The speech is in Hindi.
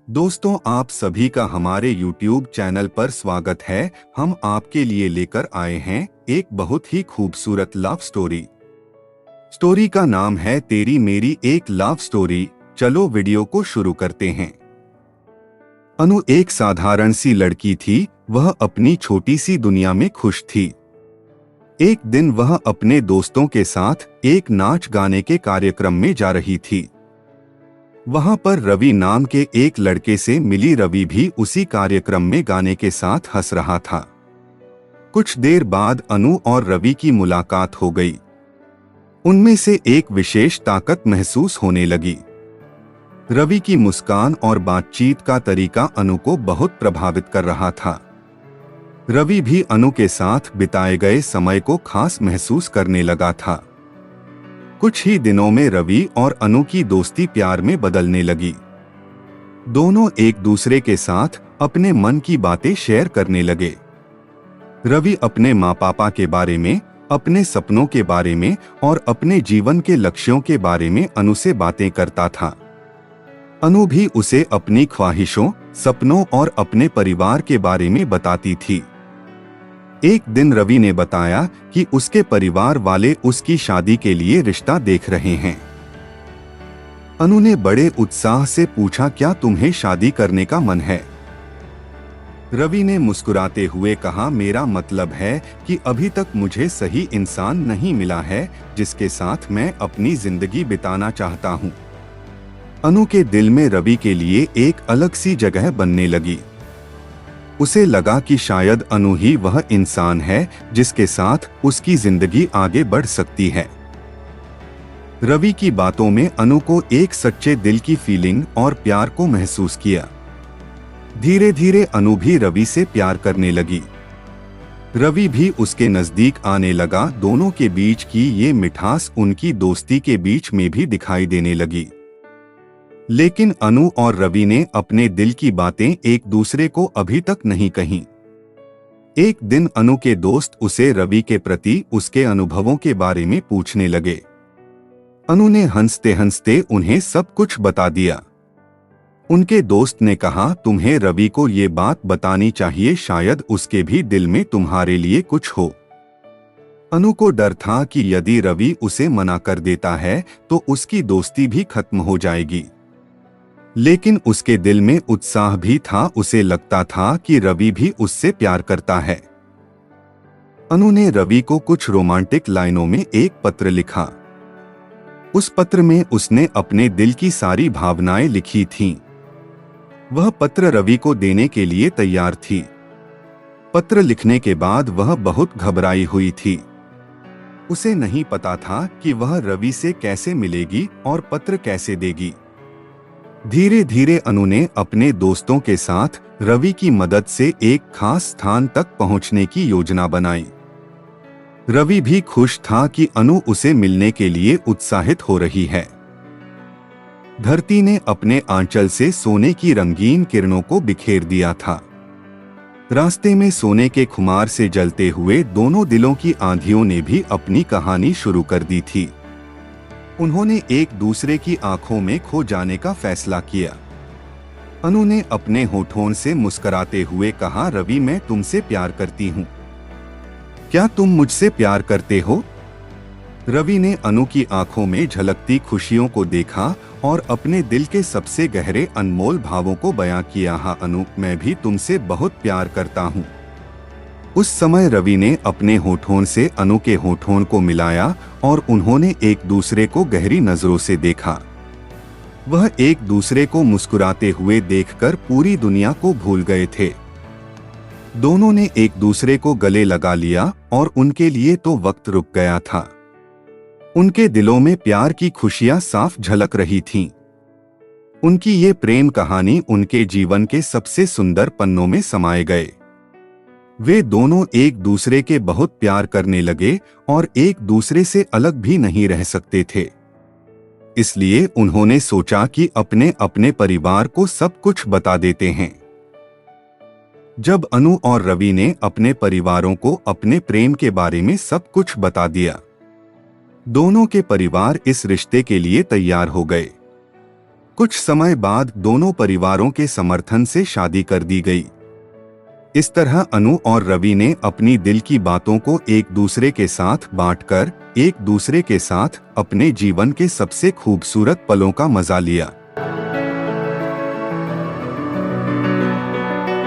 दोस्तों, आप सभी का हमारे YouTube चैनल पर स्वागत है। हम आपके लिए लेकर आए हैं एक बहुत ही खूबसूरत लव स्टोरी। स्टोरी का नाम है तेरी मेरी एक लव स्टोरी। चलो वीडियो को शुरू करते हैं। अनु एक साधारण सी लड़की थी। वह अपनी छोटी सी दुनिया में खुश थी। एक दिन वह अपने दोस्तों के साथ एक नाच गाने के कार्यक्रम में जा रही थी। वहां पर रवि नाम के एक लड़के से मिली। रवि भी उसी कार्यक्रम में गाने के साथ हंस रहा था। कुछ देर बाद अनु और रवि की मुलाकात हो गई। उनमें से एक विशेष ताकत महसूस होने लगी। रवि की मुस्कान और बातचीत का तरीका अनु को बहुत प्रभावित कर रहा था। रवि भी अनु के साथ बिताए गए समय को खास महसूस करने लगा था। कुछ ही दिनों में रवि और अनु की दोस्ती प्यार में बदलने लगी। दोनों एक दूसरे के साथ अपने मन की बातें शेयर करने लगे। रवि अपने माँ पापा के बारे में, अपने सपनों के बारे में और अपने जीवन के लक्ष्यों के बारे में अनु से बातें करता था। अनु भी उसे अपनी ख्वाहिशों, सपनों और अपने परिवार के बारे में बताती थी। एक दिन रवि ने बताया कि उसके परिवार वाले उसकी शादी के लिए रिश्ता देख रहे हैं। अनु ने बड़े उत्साह से पूछा, क्या तुम्हें शादी करने का मन है? रवि ने मुस्कुराते हुए कहा, मेरा मतलब है कि अभी तक मुझे सही इंसान नहीं मिला है जिसके साथ मैं अपनी जिंदगी बिताना चाहता हूँ। अनु के दिल में रवि के लिए एक अलग सी जगह बनने लगी। उसे लगा कि शायद अनु ही वह इंसान है जिसके साथ उसकी जिंदगी आगे बढ़ सकती है। रवि की बातों में अनु को एक सच्चे दिल की फीलिंग और प्यार को महसूस किया। धीरे धीरे अनु भी रवि से प्यार करने लगी। रवि भी उसके नजदीक आने लगा। दोनों के बीच की ये मिठास उनकी दोस्ती के बीच में भी दिखाई देने लगी। लेकिन अनु और रवि ने अपने दिल की बातें एक दूसरे को अभी तक नहीं कहीं। एक दिन अनु के दोस्त उसे रवि के प्रति उसके अनुभवों के बारे में पूछने लगे। अनु ने हंसते हंसते उन्हें सब कुछ बता दिया। उनके दोस्त ने कहा, तुम्हें रवि को ये बात बतानी चाहिए, शायद उसके भी दिल में तुम्हारे लिए कुछ हो। अनु को डर था कि यदि रवि उसे मना कर देता है तो उसकी दोस्ती भी खत्म हो जाएगी। लेकिन उसके दिल में उत्साह भी था। उसे लगता था कि रवि भी उससे प्यार करता है। अनु ने रवि को कुछ रोमांटिक लाइनों में एक पत्र लिखा। उस पत्र में उसने अपने दिल की सारी भावनाएं लिखी थीं। वह पत्र रवि को देने के लिए तैयार थी। पत्र लिखने के बाद वह बहुत घबराई हुई थी। उसे नहीं पता था कि वह रवि से कैसे मिलेगी और पत्र कैसे देगी। धीरे धीरे अनु ने अपने दोस्तों के साथ रवि की मदद से एक खास स्थान तक पहुंचने की योजना बनाई। रवि भी खुश था कि अनु उसे मिलने के लिए उत्साहित हो रही है। धरती ने अपने आंचल से सोने की रंगीन किरणों को बिखेर दिया था। रास्ते में सोने के खुमार से जलते हुए दोनों दिलों की आंधियों ने भी अपनी कहानी शुरू कर दी थी। उन्होंने एक दूसरे की आंखों में खो जाने का फैसला किया। अनु ने अपने होठों से मुस्कुराते हुए कहा, रवि, मैं तुमसे प्यार करती हूँ। क्या तुम मुझसे प्यार करते हो? रवि ने अनु की आंखों में झलकती खुशियों को देखा और अपने दिल के सबसे गहरे अनमोल भावों को बयां किया। हाँ अनु, मैं भी तुमसे बहुत प्यार करता हूँ। उस समय रवि ने अपने होठों से अनु के होठों को मिलाया और उन्होंने एक दूसरे को गहरी नजरों से देखा। वह एक दूसरे को मुस्कुराते हुए देखकर पूरी दुनिया को भूल गए थे। दोनों ने एक दूसरे को गले लगा लिया और उनके लिए तो वक्त रुक गया था। उनके दिलों में प्यार की खुशियां साफ झलक रही थीं। उनकी ये प्रेम कहानी उनके जीवन के सबसे सुंदर पन्नों में समाये गए। वे दोनों एक दूसरे के बहुत प्यार करने लगे और एक दूसरे से अलग भी नहीं रह सकते थे। इसलिए उन्होंने सोचा कि अपने अपने परिवार को सब कुछ बता देते हैं। जब अनु और रवि ने अपने परिवारों को अपने प्रेम के बारे में सब कुछ बता दिया, दोनों के परिवार इस रिश्ते के लिए तैयार हो गए। कुछ समय बाद दोनों परिवारों के समर्थन से शादी कर दी गई। इस तरह अनु और रवि ने अपनी दिल की बातों को एक दूसरे के साथ बांटकर एक दूसरे के साथ अपने जीवन के सबसे खूबसूरत पलों का मजा लिया।